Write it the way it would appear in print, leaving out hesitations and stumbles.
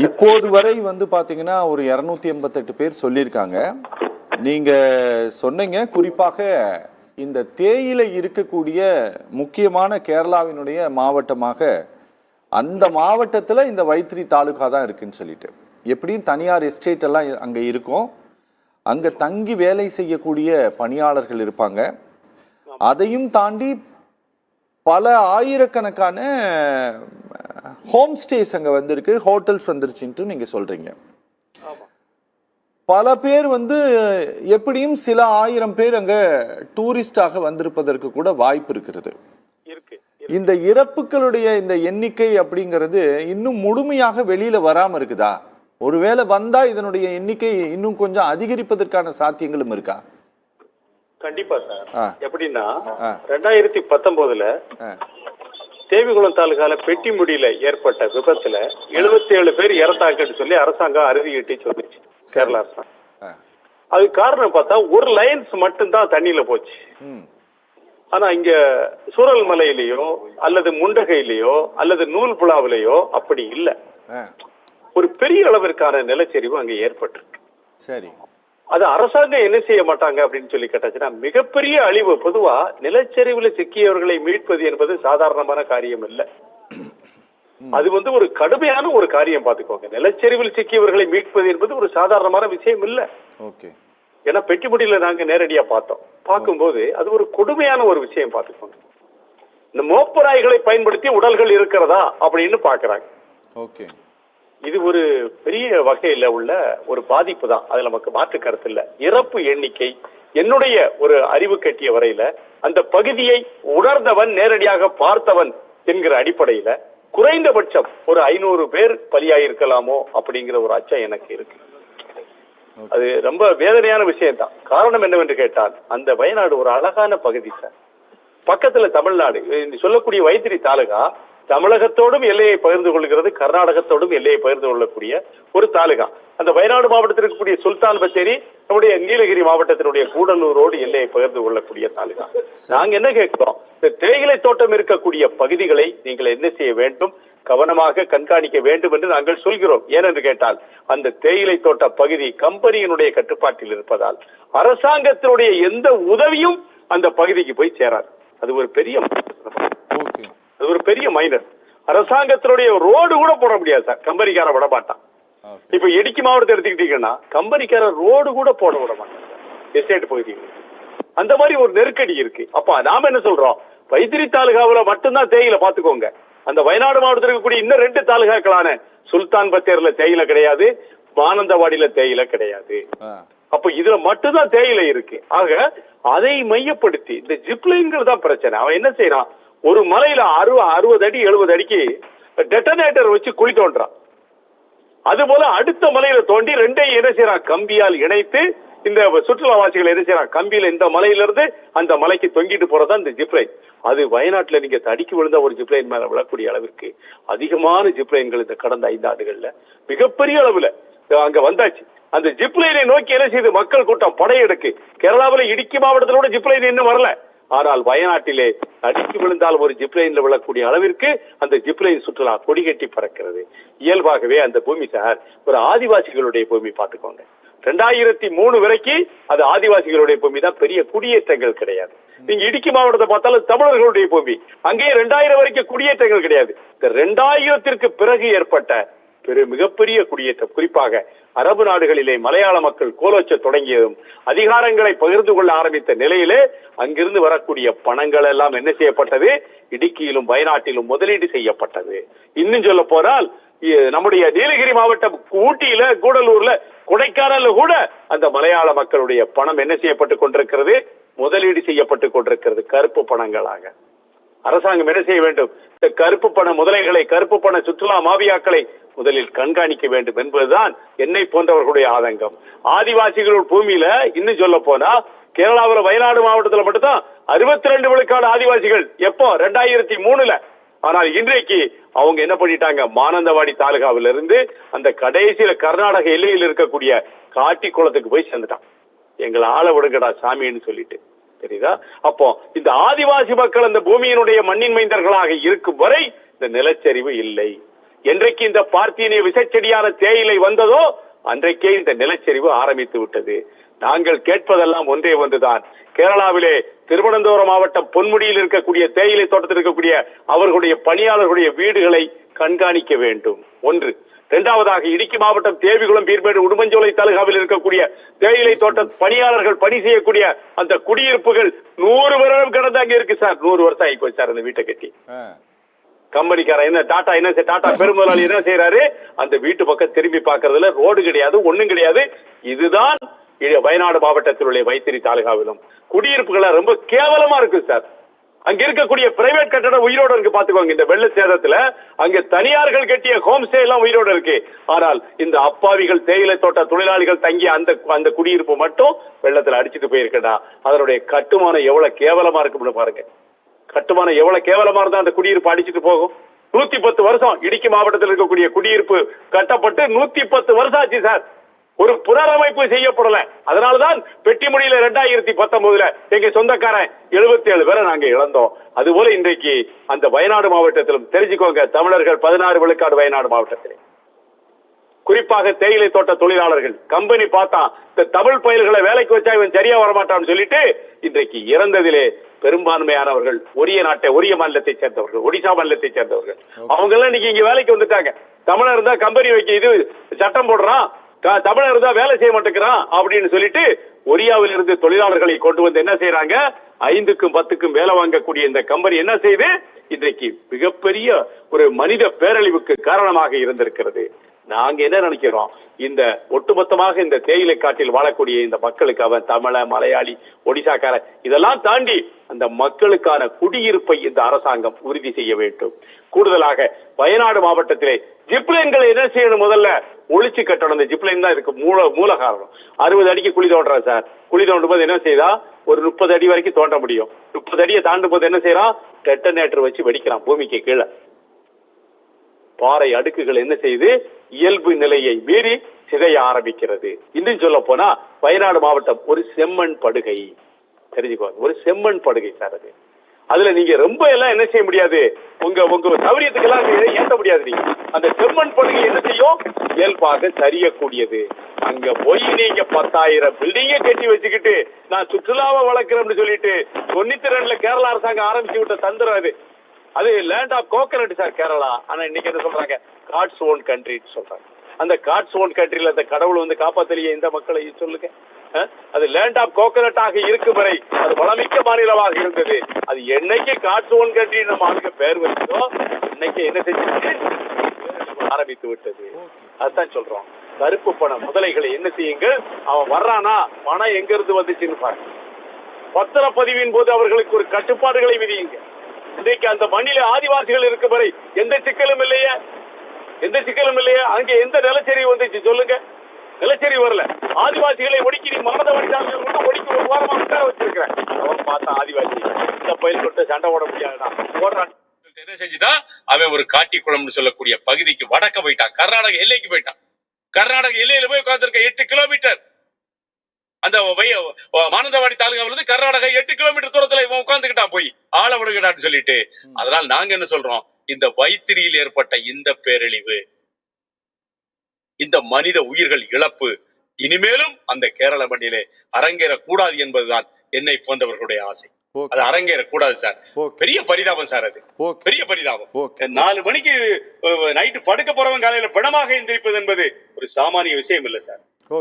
இப்போது வரை பாத்தீங்கன்னா ஒரு 288 பேர் சொல்லியிருக்காங்க. நீங்க சொன்னீங்க குறிப்பாக இந்த தேயிலை இருக்கக்கூடிய முக்கியமான கேரளாவினுடைய மாவட்டமாக அந்த மாவட்டத்தில் இந்த வைத்திரி தாலுகா தான் இருக்குன்னு சொல்லிட்டு, எப்படியும் தனியார் எஸ்டேட் எல்லாம் அங்க இருக்கும், அங்க தங்கி வேலை செய்யக்கூடிய பணியாளர்கள் இருப்பாங்க. அதையும் தாண்டி பல ஆயிரக்கணக்கான ஹோம் ஸ்டேஸ் அங்க வந்திருக்கு, ஹோட்டல்ஸ் வந்துருச்சுன்ட்டு நீங்க சொல்றீங்க. பல பேர் எப்படியும் சில ஆயிரம் பேர் அங்க டூரிஸ்டாக வந்திருப்பதற்கு கூட வாய்ப்பு இருக்கிறது. இந்த இறப்புகளுடைய இந்த எண்ணிக்கை அப்படிங்கிறது இன்னும் முழுமையாக வெளியில வராம இருக்குதா? ஒருவேளை வந்தா இதனுடைய எண்ணிக்கை இன்னும் கொஞ்சம் அதிகரிப்பதற்கான சாத்தியங்களும் இருக்கா? கண்டிப்பா சார். எப்படின்னா 2019 தேவிகுளம் தாலுகால பெட்டிமுடியில ஏற்பட்ட விபத்துல 77 பேர் இறந்தாங்கன்னு சொல்லி அரசாங்கம் அறுதியிட்டு சொல்லிச்சு, கேரளா அரசாங்கம். அது காரணம் பார்த்தா ஒரு லைன்ஸ் மட்டும்தான் தண்ணியில போச்சு. ஆனா இங்க சூரல் மலையிலயோ அல்லது முண்டகையிலயோ அல்லது நூல் புலாவிலையோ அப்படி இல்ல. ஒரு பெரிய அளவிற்கான நிலச்சரிவு அங்க ஏற்பட்டிருக்கு. சரி, அது அரசாங்கம் என்ன செய்ய மாட்டாங்க அப்படின்னு சொல்லி கேட்டாச்சுன்னா, மிகப்பெரிய அழிவு. பொதுவா நிலச்சரிவுல சிக்கியவர்களை மீட்பது என்பது சாதாரணமான காரியம் இல்ல. அது ஒரு கடுமையான ஒரு காரியம். பாத்துக்கோங்க, நிலச்சரிவில் சிக்கியவர்களை மீட்பது என்பது ஒரு சாதாரணமான விஷயம் இல்ல. ஏன்னா பெட்டிமுடியில நாங்க நேரடியா பார்த்தோம். பார்க்கும்போது அது ஒரு கொடுமையான ஒரு விஷயம். பாத்துக்கோங்க, இந்த மோப்பராய்களை பயன்படுத்தி உடல்கள் இருக்கிறதா அப்படின்னு பாக்குறாங்க. இது ஒரு பெரிய வகையில உள்ள ஒரு பாதிப்பு தான், அது நமக்கு மாற்று கருத்து இல்ல. இறப்பு எண்ணிக்கை என்னுடைய ஒரு அறிவு கட்டிய வரையில அந்த பகுதியை உணர்ந்தவன், நேரடியாக பார்த்தவன் என்கிற அடிப்படையில குறைந்தபட்சம் ஒரு 500 பேர் பலியாயிருக்கலாமோ அப்படிங்கிற ஒரு அச்சம் எனக்கு இருக்கு. அது ரொம்ப வேதனையான விஷயம் தான். காரணம் என்னவென்று கேட்டால், அந்த வயநாடு ஒரு அழகான பகுதி சார். பக்கத்துல தமிழ்நாடு சொல்லக்கூடிய வைத்திரி தாலுகா தமிழகத்தோடும் எல்லையை பகிர்ந்து கொள்கிறது, கர்நாடகத்தோடும் எல்லையை பகிர்ந்து கொள்ளக்கூடிய ஒரு தாலுகா. அந்த வயநாடு மாவட்டத்தில் இருக்கக்கூடிய சுல்தான் பத்தேரி நம்முடைய நீலகிரி மாவட்டத்தினுடைய கூடலூரோடு எல்லையை பகிர்ந்து கொள்ளக்கூடிய தாலுகா. நாங்க என்ன கேட்கிறோம், இந்த தேயிலை தோட்டம் இருக்கக்கூடிய பகுதிகளை நீங்கள் என்ன செய்ய வேண்டும், கவனமாக கண்காணிக்க வேண்டும் என்று நாங்கள் சொல்கிறோம். ஏனென்று கேட்டால், அந்த தேயிலை தோட்ட பகுதி கம்பெனியினுடைய கட்டுப்பாட்டில் இருப்பதால் அரசாங்கத்தினுடைய எந்த உதவியும் அந்த பகுதிக்கு போய் சேராது. அது ஒரு பெரிய மைனஸ். அரசாங்கத்தினுடைய ரோடு கூட போட முடியாது சார், கம்பெனிக்கார விட மாட்டான். இப்ப இடுக்கி மாவட்டத்தை எடுத்துக்கிட்டீங்கன்னா கம்பெனிக்கார ரோடு கூட போட விட மாட்டான் எஸ்டேட் பகுதிகள். அந்த மாதிரி ஒரு நெருக்கடி இருக்கு. அப்ப நாம என்ன சொல்றோம், வைத்திரி தாலுகாவுல மட்டும்தான் தேயிலை பாத்துக்கோங்க. அந்த வயநாடு மாவட்டத்தில் இருக்கக்கூடிய இன்னும் 2 தாலுகாக்களான சுல்தான் பத்தேர்ல தேயிலை கிடையாது, மானந்தவாடியில தேயிலை கிடையாது. அப்ப இதுல மட்டும்தான் தேயிலை இருக்கு. ஆக அதை மையப்படுத்தி இந்த ஜிப்லைன்கள் தான் பிரச்சனை. அவன் என்ன செய்யறான், ஒரு மலையில 60 அடி 70 அடிக்கு டெட்டனேட்டர் வச்சு குழி தோன்றான். அது போல அடுத்த மலையில தோண்டி 2ஐயும் என்ன செய்யறான், கம்பியால் இணைத்து இந்த சுற்றுலாவாசிகள் என்ன செய்யறான், கம்பியில இந்த மலையிலிருந்து அந்த மலைக்கு தொங்கிட்டு போறதா இந்த ஜிப்லைன். அது வயநாட்டுல நீங்க தடிக்கு விழுந்த ஒரு ஜிப்லைன் மேல விழக்கூடிய அளவிற்கு அதிகமான ஜிப்லைன்கள் இந்த கடந்த 5 ஆண்டுகள்ல மிகப்பெரிய அளவுல அங்க வந்தாச்சு. அந்த ஜிப்லைனை நோக்கி என்ன செய்து மக்கள் கூட்டம் படையெடுக்கு. கேரளாவில் இடுக்கி மாவட்டத்திலோட ஜிப்லைன் இன்னும் வரல. ஆனால் வயநாட்டிலே அடித்து விழுந்தால் ஒரு ஜிப்லைன்ல விழக்கூடிய அளவிற்கு அந்த ஜிப்லைன் சுற்றுலா கொடிகட்டி பறக்கிறது. இயல்பாகவே அந்த பூமி சார் ஒரு ஆதிவாசிகளுடைய பூமி. பாத்துக்கோங்க, 2003 வரைக்கும் அது ஆதிவாசிகளுடைய பூமி தான், பெரிய குடியேற்றங்கள் கிடையாது. நீங்க இடுக்கி மாவட்டத்தை பார்த்தாலும் தமிழர்களுடைய பூமி, அங்கேயே 2000 வரைக்கும் குடியேற்றங்கள் கிடையாது. இந்த 2000ற்கு பிறகு ஏற்பட்ட மிகப்பெரிய குடியேற்றம், குறிப்பாக அரபு நாடுகளிலே மலையாள மக்கள் கோலோச்ச தொடங்கியதும் அதிகாரங்களை பகிர்ந்து கொள்ள ஆரம்பித்த நிலையிலே அங்கிருந்து வரக்கூடிய பணங்கள் எல்லாம் என்ன செய்யப்பட்டது, இடுக்கியிலும் வயநாட்டிலும் முதலீடு செய்யப்பட்டது. இன்னும் சொல்ல போனால் நம்முடைய நீலகிரி மாவட்டம் ஊட்டியில, கூடலூர்ல, கொடைக்கானல்ல கூட அந்த மலையாள மக்களுடைய பணம் என்ன செய்யப்பட்டுக் கொண்டிருக்கிறது, முதலீடு செய்யப்பட்டுக் கொண்டிருக்கிறது கருப்பு பணங்களாக. அரசாங்கம் என்ன செய்ய வேண்டும், இந்த கருப்பு பண முதலைகளை, கருப்பு பண சுற்றுலா மாவியாக்களை முதலில் கண்காணிக்க வேண்டும் என்பதுதான் என்னை போன்றவர்களுடைய ஆதங்கம். ஆதிவாசிகள் பூமியில இன்னும் சொல்ல போனா கேரளாவில் வயநாடு மாவட்டத்தில் மட்டும்தான் 62 விழுக்காடு ஆதிவாசிகள். எப்போ, 2003ல. ஆனால் இன்றைக்கு அவங்க என்ன பண்ணிட்டாங்க, மானந்தவாடி தாலுகாவில இருந்து அந்த கடைசியில கர்நாடக எல்லையில் இருக்கக்கூடிய காட்டி குளத்துக்கு போய் சேர்ந்துட்டான். எங்களை ஆள விடுங்கடா சாமின்னு சொல்லிட்டு. தெரியுதா? அப்போ இந்த ஆதிவாசி மக்கள் அந்த பூமியினுடைய மண்ணின் மைந்தர்களாக இருக்கும் வரை இந்த நிலச்சரிவு இல்லை. என்றைக்கு இந்த பார்த்தீனிய விசைச்செடியான தேயிலை வந்ததோ அன்றைக்கே இந்த நிலச்சரிவு ஆரம்பித்து விட்டது. நாங்கள் கேட்பதெல்லாம் ஒன்றே ஒன்றுதான். கேரளாவிலே திருவனந்தபுரம் மாவட்டம் பொன்முடியில் இருக்கக்கூடிய தேயிலை தோட்டத்தில் இருக்கக்கூடிய அவர்களுடைய பணியாளர்களுடைய வீடுகளை கண்காணிக்க வேண்டும். ஒன்று. இரண்டாவதாக இடுக்கி மாவட்டம் தேவிகுளம் பீர்மேடு உடுமஞ்சோலை தாலுகாவில் இருக்கக்கூடிய தேயிலை தோட்ட பணியாளர்கள் பணி செய்யக்கூடிய அந்த குடியிருப்புகள் 100 வருடம் கடந்து அங்க இருக்கு சார். 100 வருஷம் ஆகி போய் சார் அந்த வீட்டை கட்டி. கம்பெனிக்காரன் என்ன டாடா பெருமுதலாளி என்ன செய்யறாரு, அந்த வீட்டு பக்கம் திரும்பி பார்க்கறதுல ரோடு கிடையாது, ஒண்ணும் கிடையாது. இதுதான் வயநாடு மாவட்டத்தில் உள்ள வைத்திரி தாலுகாவிலும் குடியிருப்புகளை ரொம்ப கேவலமா இருக்கு சார். அங்க இருக்கக்கூடிய பிரைவேட் கட்டடம் உயிரோடு இருக்கு பாத்துக்கோங்க. இந்த வெள்ள சேதத்துல அங்க தனியார்கள் கட்டிய ஹோம் ஸ்டே எல்லாம் உயிரோடு இருக்கு. ஆனால் இந்த அப்பாவிகள் தேயிலை தோட்ட தொழிலாளிகள் தங்கிய அந்த குடியிருப்பு மட்டும் வெள்ளத்துல அடிச்சுட்டு போயிருக்கா. அதனுடைய கட்டுமானம் எவ்வளவு கேவலமா இருக்குன்னு பாருங்க. கட்டுமானம் எவ்வளவு கேவலமா இருந்தா அந்த குடியிருப்பு அடிச்சுட்டு போகும். 110 வருஷம் இடுக்கி மாவட்டத்தில் இருக்கக்கூடிய குடியிருப்பு கட்டப்பட்டு 110 வருஷம் ஆச்சு சார். ஒரு புனரமைப்பு செய்யப்படல. அதனாலதான் பெட்டிமுடியில 2019 எங்க சொந்தக்காரன் 77 பேரை நாங்க இழந்தோம். அதுபோல இன்றைக்கு அந்த வயநாடு மாவட்டத்திலும் தெரிஞ்சுக்கோங்க, தமிழர்கள் 16 விழுக்காடு வயநாடு மாவட்டத்திலே குறிப்பாக தேயிலை தோட்ட தொழிலாளர்கள் கம்பெனி பார்த்தா இந்த தமிழ் பயிர்களை வேலைக்கு வச்சா இவன் சரியா வரமாட்டான்னு சொல்லிட்டு இன்றைக்கு இறந்ததிலே பெரும்பான்மையானவர்கள் ஒரிய மாநிலத்தை சேர்ந்தவர்கள், ஒடிசா மாநிலத்தை சேர்ந்தவர்கள். அவங்க எல்லாம் இன்னைக்கு இங்க வேலைக்கு வந்துட்டாங்க. தமிழர் இருந்தா கம்பெனி வைக்க இது சட்டம் போடுறான், தமிழர் இருந்தா வேலை செய்ய மாட்டேங்கிறான் அப்படின்னு சொல்லிட்டு ஒரியாவில் இருந்து தொழிலாளர்களை கொண்டு வந்து என்ன செய்யறாங்க, 5க்கும் 10க்கும் வேலை வாங்கக்கூடிய இந்த கம்பெனி என்ன செய்து இன்றைக்கு மிகப்பெரிய ஒரு மனித பேரழிவுக்கு காரணமாக இருந்திருக்கிறது. நாங்க என்ன நினைக்கிறோம், இந்த ஒட்டுமொத்தமாக இந்த தேயிலை காட்டில் வாழக்கூடிய இந்த மக்களுக்கு அவன் தமிழ, மலையாளி, ஒடிசாக்கார இதெல்லாம் தாண்டி அந்த மக்களுக்கான குடியிருப்பை இந்த அரசாங்கம் உறுதி செய்ய வேண்டும். கூடுதலாக வயநாடு மாவட்டத்திலே ஜிப்லைன்களை என்ன செய்யணும், முதல்ல ஒழிச்சு கட்டணும். இந்த ஜிப்லைன் தான் இதுக்கு மூல காரணம். 60 அடிக்கு குழி தோண்டுறான் சார். குழி தோண்டும் போது என்ன செய்தா ஒரு 30 அடி வரைக்கும் தோண்ட முடியும். 30 அடியை தாண்டும் போது என்ன செய்யறான், டெட்டனேட்டர் வச்சு வெடிக்கிறான் பூமிக்கு கீழே. பாறை அடுக்குகள் என்ன செய்து இயல்பு நிலையை மீறி சிதைய ஆரம்பிக்கிறது. இன்னும் சொல்ல போனா வயநாடு மாவட்டம் ஒரு செம்மண் படுகை. தெரிஞ்சுக்கோங்க, ஒரு செம்மண் படுகை சார். அதுல நீங்க ரொம்ப எல்லாம் என்ன செய்ய முடியாது, உங்க சௌரியத்துக்கு எல்லாம் ஏற்ற முடியாது. நீங்க அந்த செம்மண் படுகை என்ன செய்யும், இயல்பாக சரியக்கூடியது. அங்க போய் நீங்க 10,000 பில்டிங்க கட்டி வச்சுக்கிட்டு நான் சுற்றுலாவை வளர்க்கிறேன்னு சொல்லிட்டு 92ல கேரளா அரசாங்கம் ஆரம்பிச்சு விட்ட தந்துடும். அது land of coconut sir Kerala. ஆனா இன்னைக்கு என்ன சொல்றாங்க, காட்ஸ் ஓன் கண்ட்ரின்னு சொல்றாங்க. அந்த காட்ஸ் ஓன் கண்ட்ரில அந்த கடவுள் வந்து காப்பாத்தலையே இந்த மக்களை சொல்லுங்க. அது லேண்ட் ஆஃப் கோகனட் ஆக இருக்கும் வரை அது வளமிக்க மாநிலமாக இருந்தது. அது என்னைக்கு காட்ஸ் ஓன் கண்ட்ரி நம்ம ஆளுக்கு பேர் வச்சதோ இன்னைக்கு என்ன செஞ்சு ஆரம்பித்து விட்டது. அதுதான் சொல்றோம், கருப்பு பண முதலைகளை என்ன செய்யுங்கள், அவன் வர்றானா பணம் எங்க இருந்து வந்துச்சுன்னு பாருங்க. பத்திரப்பதிவின் போது அவர்களுக்கு ஒரு கட்டுப்பாடுகளை விதியுங்க. இன்றைக்கு அந்த மண்ணில ஆதிவாசிகள் இருக்கும் வரை எந்த சிக்கலும் இல்லையே, அங்க எந்த நிலச்சரிவு வந்துச்சு சொல்லுங்க, நிலச்சரிவு வரல. ஆதிவாசிகளை ஒடுக்கி நீ மமதை வடித்தாங்க ஒடுக்கி ஒரு வாரமா உட்கார வச்சிருக்கிறேன். அவன் பார்த்தா ஆதிவாசி இந்த பயில் தொட்டு சண்டை ஓட முடியாதுதான் ஓடுறான். என்ன செஞ்சுட்டா அவன் ஒரு காட்டிக்குளம்னு சொல்லக்கூடிய பகுதிக்கு வடக்க போயிட்டான், கர்நாடக எல்லைக்கு போயிட்டான். கர்நாடக எல்லையில போய் உட்கார்ந்துருக்க 8 கிலோமீட்டர் அந்த மானந்தவாடி தாலுகாவில இருந்து கர்நாடகா 8 கிலோமீட்டர் தூரத்துல இவன் உட்கார்ந்துக்கிட்டான் போய் ஆள விடுகிறான்னு சொல்லிட்டு. அதனால நாங்க என்ன சொல்றோம், இந்த வைத்திரியில் ஏற்பட்ட இந்த பேரழிவு, இந்த மனித உயிர்கள் இழப்பு இனிமேலும் அந்த கேரள மண்ணிலே அரங்கேறக்கூடாது என்பதுதான் என்னை போன்றவர்களுடைய ஆசை. அது அரங்கேறக்கூடாது சார். பெரிய பரிதாபம் சார், அது பெரிய பரிதாபம். 4 மணிக்கு நைட்டு படுக்க போறவன் காலையில பிணமாக எந்திரிப்பது என்பது ஒரு சாமானிய விஷயம் இல்ல சார்.